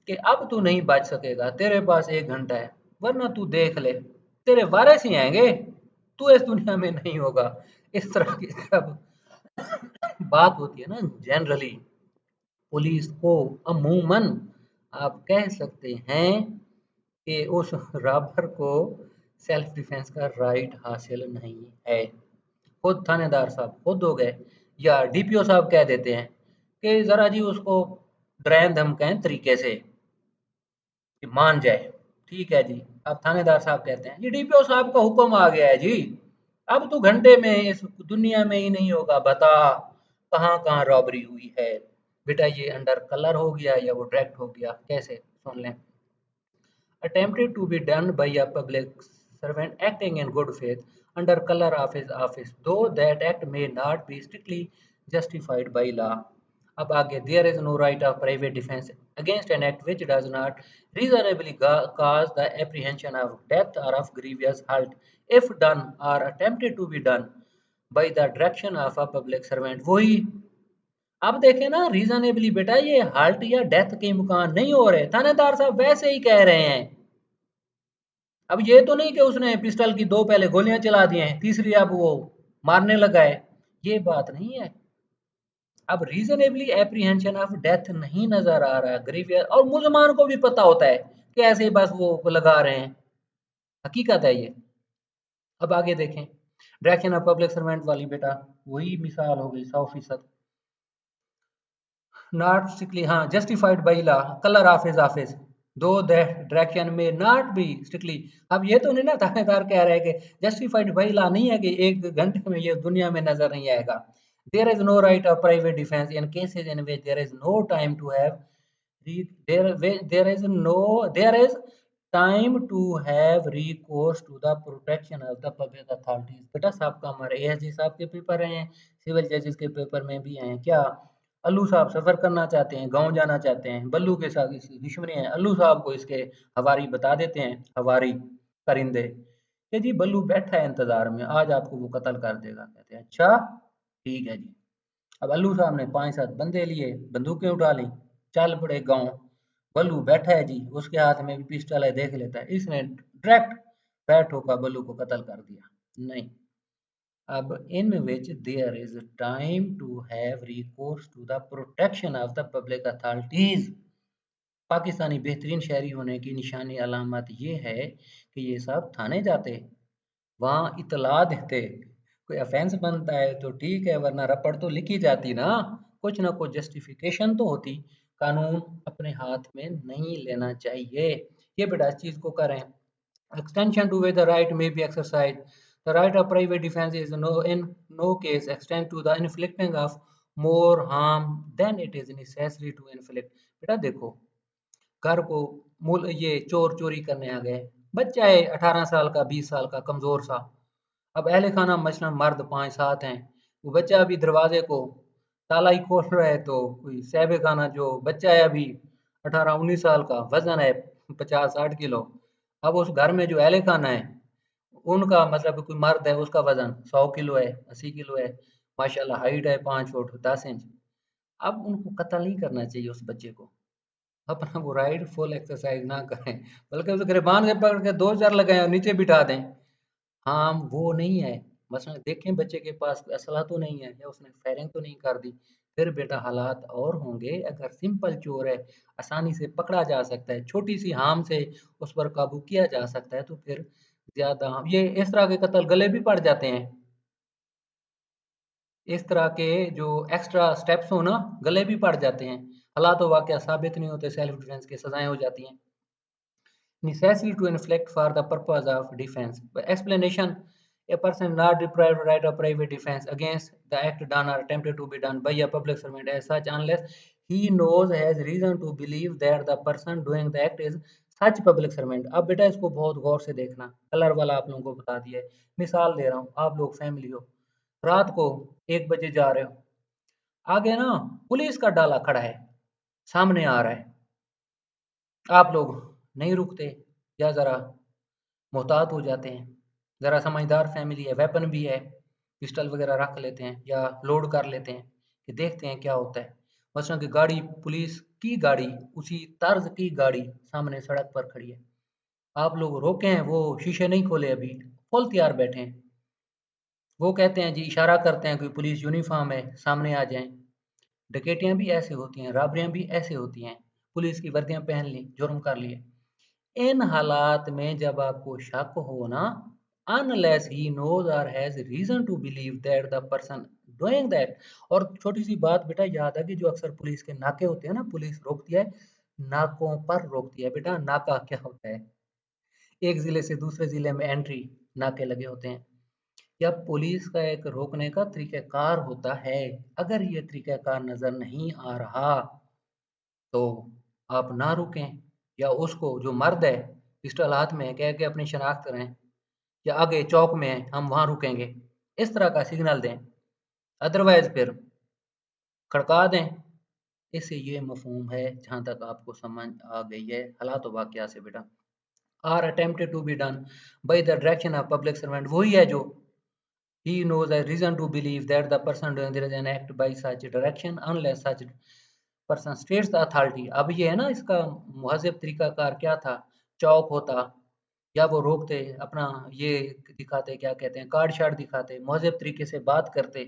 कि अब तू नहीं बच सकेगा, तेरे पास 1 घंटा है, वरना तू देख ले तेरे वारिस ही आएंगे, तू इस दुनिया में नहीं होगा। इस तरह की जब बात होती है ना, जनरली पुलिस को अमूमन आप कह सकते हैं कि उस रॉबर को सेल्फ डिफेंस का राइट हासिल नहीं है। खुद थानेदार साहब खुद हो गए, या डीपीओ साहब कह देते हैं कि जरा जी उसको डराएं धमकाएं तरीके से कि मान जाए, ठीक है जी। अब थानेदार साहब कहते हैं जी डीपीओ साहब का हुक्म आ गया है जी, अब तो घंटे में इस दुनिया में ही नहीं होगा, बता कहाँ कहाँ रॉबरी हुई है। बेटा ये अंडर कलर हो गया या वो डायरेक्ट हो गया, कैसे सुन लें। Attempted to be done by a public servant acting in good faith under color of his office, though that act may not be strictly justified by law. अब आगे, there is no right of private defense against an act which does not reasonably cause the apprehension of death or of grievous hurt if done or attempted to be done by the direction of a public servant. वही, अब देखें ना, reasonably बेटा ये heart या death के इम्कान नहीं हो रहे, थानेदार साहब वैसे ही कह रहे हैं। अब ये तो नहीं कि उसने पिस्टल की 2 पहले गोलियां चला दी हैं, तीसरी अब वो मारने लगा है, ये बात नहीं है। अब रीजनेबली एप्रीहेंशन ऑफ डेथ नहीं नजर आ रहा, ग्रीवियस, और मुसलमान को भी पता होता है कि ऐसे ही बस वो लगा रहे हैं, हकीकत है ये। अब आगे देखें, डायरेक्शन ऑफ पब्लिक सर्वेंट वाली बेटा वही मिसाल हो गई 100%। नॉट स्ट्रिक्टली, हाँ, justified by law, colour of his office, though that direction में नॉट बी स्ट्रिक्टली। अब ये तो नहीं ना थानेदार कह रहे हैं कि जस्टिफाइड बाई लॉ नहीं है कि 1 घंटे में ये दुनिया में नजर नहीं आएगा। There is no right of private defence in cases in which there is no time to have there is time to have recourse to the protection of the public authorities। बेटा साहब का हमारे एएसजी साहब के paper आए हैं, civil जजेस के पेपर में भी आए हैं। क्या अल्लू साहब सफर करना चाहते हैं, गांव जाना चाहते हैं, बल्लू के साथ इसकी दुश्मनी है, अल्लू साहब को इसके हवारी बता देते हैं, हवारी परिंदे कि जी बल्लू बैठा है इंतजार में, आज आपको वो कत्ल कर देगा। कहते हैं अच्छा ठीक है जी। अब अल्लू साहब ने 5-7 बंदे लिए, बंदूकें उठा ली, चल पड़े गांव। बल्लू बैठा है जी, उसके हाथ में भी पिस्टल है, देख लेता है, इसने डायरेक्ट पैर ठोका, बल्लू को कत्ल कर दिया। नहीं, अब in which there is time to have recourse to the protection of the public authorities. Pakistani बेहतरीन शहरी होने की निशानी अलामत ये है कि ये सब थाने जाते, वहाँ इतला देते, कोई ऑफेंस बनता है तो ठीक है, वरना रपड़ तो लिखी जाती ना, कुछ ना कुछ जस्टिफिकेशन तो होती। कानून अपने हाथ में नहीं लेना चाहिए। ये बेटा इस चीज को करें। Extension to way the right may be exercise, the right of private defence is no in no case extend to the inflicting of more harm than it is necessary to inflict. बेटा देखो, घर को मूल ये चोर चोरी करने आ गए, बच्चा है 18 साल का, 20 साल का, कमजोर सा। अब अहले खाना मसलन मर्द 5-7 हैं, वो बच्चा अभी दरवाजे को ताला ही खोल रहा है, तो कोई साहब खाना जो बच्चा है अभी 18-19 साल का, वजन है 50-60 किलो। अब उस घर में जो अहले खाना है उनका मतलब कोई मर्द है, उसका वजन 100 किलो है, 80 किलो है, माशाल्लाह हाइट है 5 फुट 10 इंच। अब उनको कत्ल नहीं करना चाहिए उस बच्चे को, अपना वो राइट फुल एक्सरसाइज ना करें, बल्कि उसे गिरबान से पकड़ के 2-4 लगाएं और नीचे बिठा दें। हाँ, वो नहीं है। मसलन देखें बच्चे के पास असला तो नहीं है, या उसने फायरिंग तो नहीं कर दी, फिर बेटा हालात और होंगे। अगर सिंपल चोर है, आसानी से पकड़ा जा सकता है, छोटी सी हार्म से उस पर काबू किया जा सकता है, तो फिर ज्यादा ये इस तरह के कत्ल गले भी पड़ जाते हैं। इस तरह के जो एक्स्ट्रा स्टेप्स हो ना, गले भी पड़ जाते हैं। हालात वाकया साबित नहीं होते, सेल्फ डिफेंस की सजाएं हो जाती हैं। Necessary to inflict for the purpose of defense. Explanation: a person not deprived right of private defense against the act done or attempted to be done by a public servant as such unless he knows has reason to believe that the person doing the act is such public servant। अब बेटा इसको बहुत गौर से देखना, colour वाला आप लोगों को बता दिया है, मिसाल दे रहा हूँ। आप लोग फैमिली हो, रात को 1 बजे जा रहे हो, आगे ना पुलिस का डाला खड़ा है, सामने आ रहा है, आप लोग नहीं रुकते या ज़रा मोहतात हो जाते हैं। ज़रा समझदार फैमिली है, वेपन भी है, पिस्टल वगैरह रख लेते हैं या लोड कर लेते हैं कि देखते हैं क्या होता है। मसलन कि गाड़ी, पुलिस की गाड़ी, उसी तर्ज की गाड़ी सामने सड़क पर खड़ी है, आप लोग रोके हैं, वो शीशे नहीं खोले अभी, फुल तैयार बैठे हैं। वो कहते हैं जी, इशारा करते हैं, कोई पुलिस यूनिफॉर्म है, सामने आ जाएं। डकैतियाँ भी ऐसे होती हैं, रॉबरियाँ भी ऐसे होती हैं, पुलिस की वर्दियाँ पहन ली, जुर्म कर लिए। इन हालात में जब आपको शक हो ना, अनलेस ही नोज और has reason to believe that the person doing that. और छोटी सी बात बेटा याद है कि जो अक्सर पुलिस के नाके होते हैं ना, पुलिस रोकती है, नाकों पर रोकती है। बेटा नाका क्या होता है? एक जिले से दूसरे जिले में एंट्री, नाके लगे होते हैं, या पुलिस का एक रोकने का तरीकाकार होता है। अगर ये तरीकाकार नजर नहीं आ रहा तो आप ना रुकें, या उसको जो मर्द है पिस्टल हाथ में है कह के अपनी शनाख्त करें, या आगे चौक में है हम वहां रुकेंगे, इस तरह का सिग्नल दें। अदरवाइज फिर खड़का दें। इससे ये मफहूम है जहां तक आपको समझ आ गई है हालात वाकया से बेटा। Or attempted to be done by the direction of public servant, वही है जो he knows a reason to believe that the person doing there is an act by such direction unless such person states the authority। अब ये है ना इसका मुहज़्ज़ब तरीकाकार क्या था, चौक होता या वो रोकते अपना ये दिखाते क्या कहते हैं कार्ड शार्ड दिखाते मुहज़्ज़ब तरीके से बात करते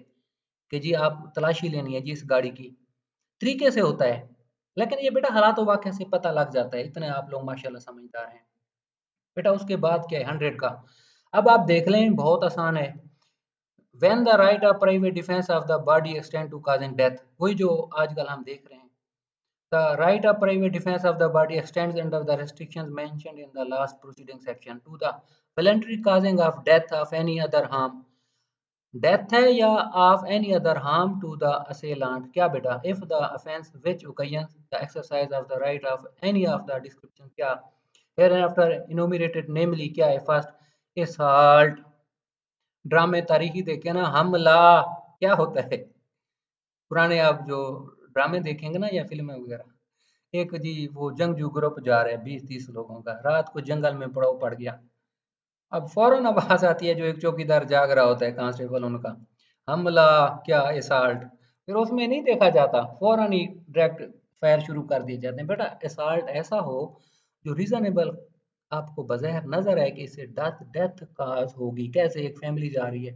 कि जी आप तलाशी लेनी है जी इस गाड़ी की, तरीके से होता है। लेकिन ये बेटा हालात वाक़या से पता लग जाता है, इतने आप लोग माशाल्लाह समझदार हैं बेटा। उसके बाद क्या है 100 का, अब आप देख लें बहुत आसान है। When the right of private defense of the body extend to causing death, वही जो आजकल हम देख रहे हैं। The right of private defense of the body extends under the restrictions mentioned in the last proceeding section to the voluntary causing of death of any other harm। Death है या of any other harm to the assailant, क्या बेटा if the offense which occasions the exercise of the right of any of the description, क्या hereinafter enumerated namely क्या है first assault। ड्रामे तारीखी देखे ना, हमला क्या होता है, पुराने आप जो ड्रामे देखेंगे ना या फिल्में वगैरह, एक जी वो जंगजू ग्रुप जा रहे हैं 20-30 लोगों का, रात को जंगल में पड़ाव पड़ गया। अब फौरन आवाज आती है जो एक चौकीदार जाग रहा होता है कांस्टेबल उनका, हमला क्या असॉल्ट, फिर उसमें नहीं देखा जाता, फौरन ही डायरेक्ट फायर शुरू कर दिए जाते हैं। बेटा असॉल्ट ऐसा हो जो रीजनेबल आपको बज़ाहिर नजर आए कि इससे डेथ डेथ काज होगी, कैसे एक फैमिली जा रही है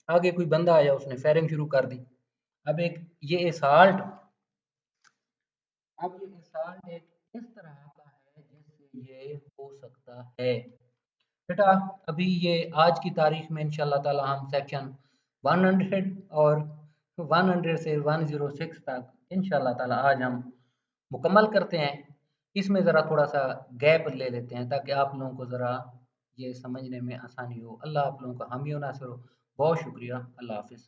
आगे कोई बंदा आया उसने फायरिंग शुरू कर दी। अब एक ये असॉल्ट, अब ये असॉल्ट एक इस तरह का है जिससे ये हो सकता है बेटा। अभी ये आज की तारीख में इंशाल्लाह ताला हम सेक्शन 100 और 100 से 106 तक इंशाल्लाह ताला आज हम मुकम्मल करते हैं। इसमें ज़रा थोड़ा सा गैप ले लेते हैं ताकि आप लोगों को ज़रा ये समझने में आसानी हो। अल्लाह आप लोगों का हामी और नासिर हो। बहुत शुक्रिया। अल्लाह हाफिज़।